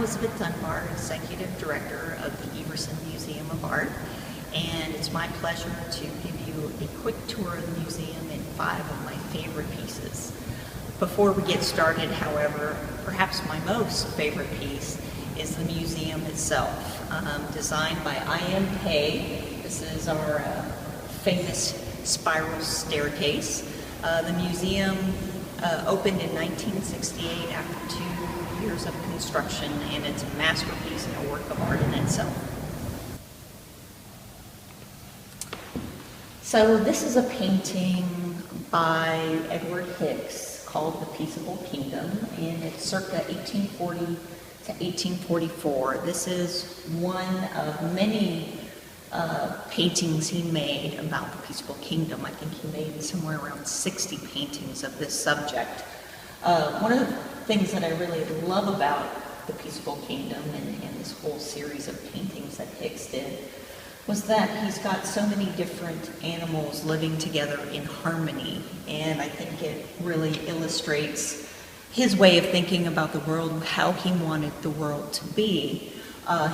Elizabeth Dunbar, Executive Director of the Everson Museum of Art, and it's my pleasure to give you a quick tour of the museum and 5 of my favorite pieces. Before we get started, however, perhaps my most favorite piece is the museum itself, designed by I.M. Pei. This is our famous spiral staircase. The museum opened in 1968 after 2 years of construction, and it's a masterpiece and a work of art in itself. So this is a painting by Edward Hicks called The Peaceable Kingdom, and it's circa 1840 to 1844. This is one of many paintings he made about the Peaceable Kingdom. I think he made somewhere around 60 paintings of this subject. One of the things that I really love about the Peaceable Kingdom and this whole series of paintings that Hicks did was that he's got so many different animals living together in harmony, and I think it really illustrates his way of thinking about the world, how he wanted the world to be.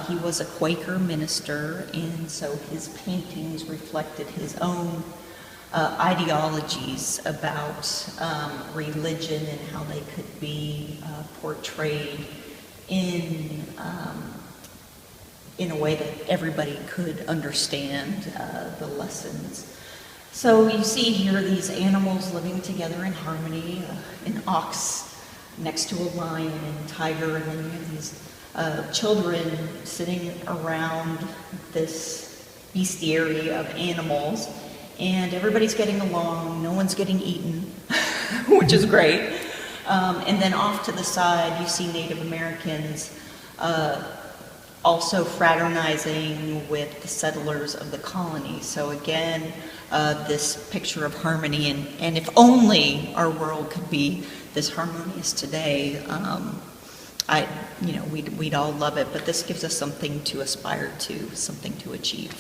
He was a Quaker minister, and so his paintings reflected his own ideologies about religion and how they could be portrayed in a way that everybody could understand the lessons. So you see here these animals living together in harmony, an ox next to a lion and tiger, and then you have these children sitting around this bestiary of animals, and everybody's getting along, no one's getting eaten, which is great. And then off to the side you see Native Americans also fraternizing with the settlers of the colony. So again, this picture of harmony, and if only our world could be this harmonious today, we'd all love it, but this gives us something to aspire to, something to achieve.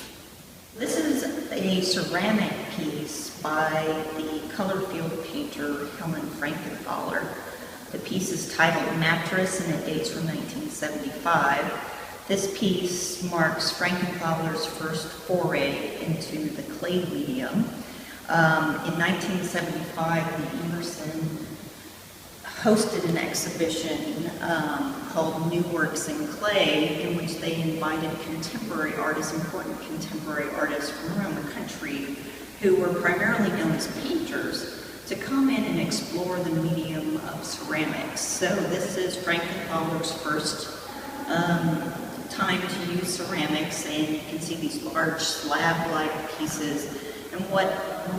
This is a ceramic piece by the color field painter Helen Frankenthaler. The piece is titled Mattress, and it dates from 1975. This piece marks Frankenthaler's first foray into the clay medium. In 1975, the Everson hosted an exhibition called New Works in Clay, in which they invited contemporary artists, important contemporary artists from around the country who were primarily known as painters, to come in and explore the medium of ceramics. So this is Frankenthaler's first time to use ceramics, and you can see these large slab-like pieces. And what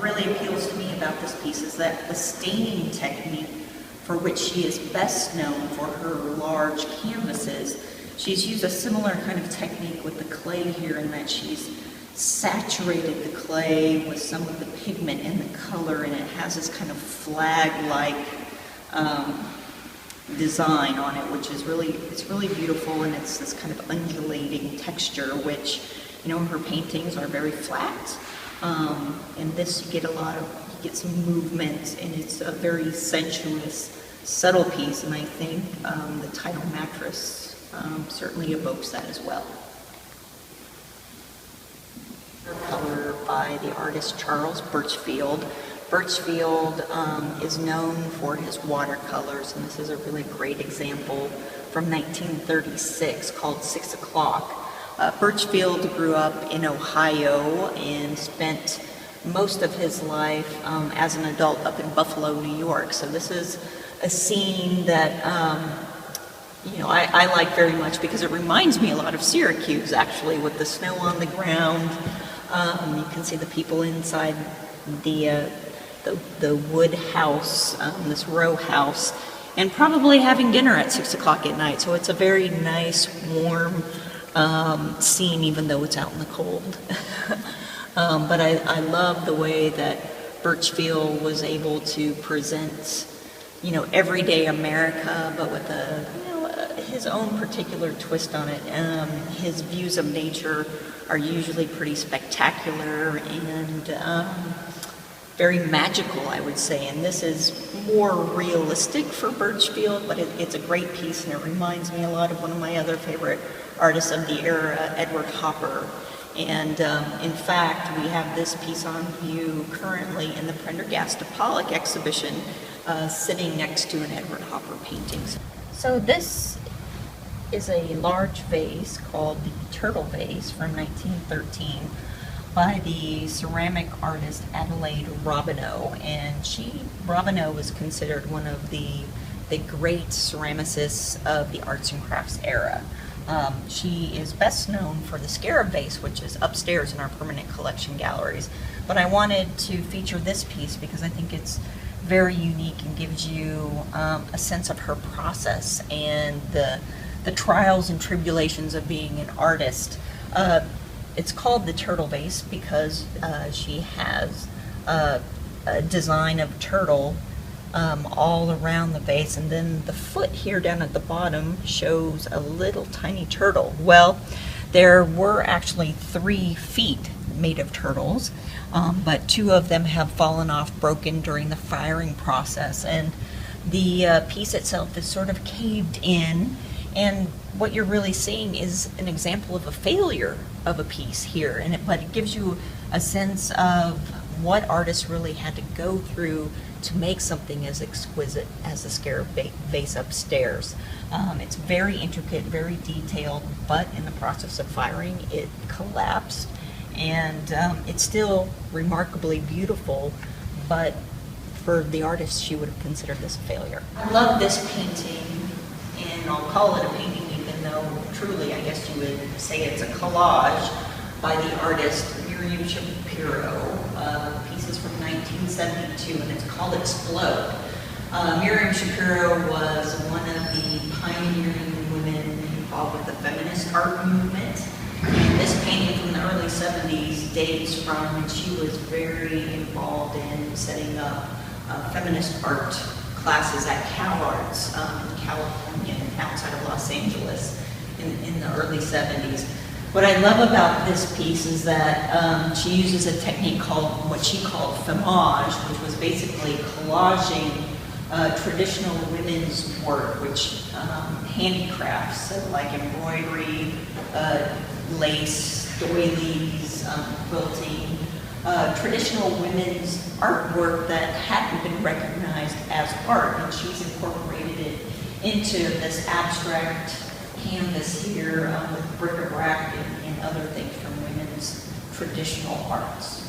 really appeals to me about this piece is that the staining technique, for which she is best known for her large canvases, she's used a similar kind of technique with the clay here, in that she's saturated the clay with some of the pigment and the color, and it has this kind of flag-like design on it, which is really beautiful, and it's this kind of undulating texture, which, her paintings are very flat. And this, you get some movement, and it's a very sensuous, subtle piece, and I think the title Mattress certainly evokes that as well. Color by the artist Charles Burchfield. Burchfield is known for his watercolors, and this is a really great example from 1936 called 6 O'Clock. Burchfield grew up in Ohio and spent most of his life as an adult up in Buffalo, New York. So this is a scene that I like very much, because it reminds me a lot of Syracuse, actually, with the snow on the ground. You can see the people inside the wood house, this row house, and probably having dinner at 6 o'clock at night. So it's a very nice, warm scene, even though it's out in the cold. But I love the way that Burchfield was able to present, everyday America, but with his own particular twist on it. His views of nature are usually pretty spectacular, and very magical, I would say. And this is more realistic for Burchfield, but it's a great piece, and it reminds me a lot of one of my other favorite artists of the era, Edward Hopper. And in fact, we have this piece on view currently in the Prendergast to Pollock exhibition, sitting next to an Edward Hopper painting. So this is a large vase called the Turtle Vase from 1913 by the ceramic artist Adelaide Robineau. And Robineau was considered one of the great ceramicists of the arts and crafts era. She is best known for the Scarab Vase, which is upstairs in our permanent collection galleries. But I wanted to feature this piece because I think it's very unique and gives you a sense of her process and the trials and tribulations of being an artist. It's called the Turtle Vase because she has a design of turtle all around the vase, and then the foot here down at the bottom shows a little tiny turtle. Well, there were actually 3 feet made of turtles, but 2 of them have fallen off, broken during the firing process, and the piece itself is sort of caved in. And what you're really seeing is an example of a failure of a piece here, but it gives you a sense of what artists really had to go through to make something as exquisite as the Scarab Vase upstairs. It's very intricate, very detailed, but in the process of firing, it collapsed, and it's still remarkably beautiful, but for the artist, she would have considered this a failure. I love this painting, and I'll call it a painting even though truly I guess you would say it's a collage by the artist Miriam Schapiro. The piece is from 1972 and it's called Explode. Miriam Schapiro was one of the pioneering women involved with the feminist art movement. And this painting from the early 70s dates from when she was very involved in setting up feminist art classes at Cal Arts in California and outside of Los Angeles in the early 70s. What I love about this piece is that she uses a technique called what she called femage, which was basically collaging traditional women's work, which handicrafts, so like embroidery, lace, doilies, quilting, traditional women's artwork that hadn't been recognized as art, and she's incorporated it into this abstract canvas here with bric-a-brac and other things from women's traditional arts.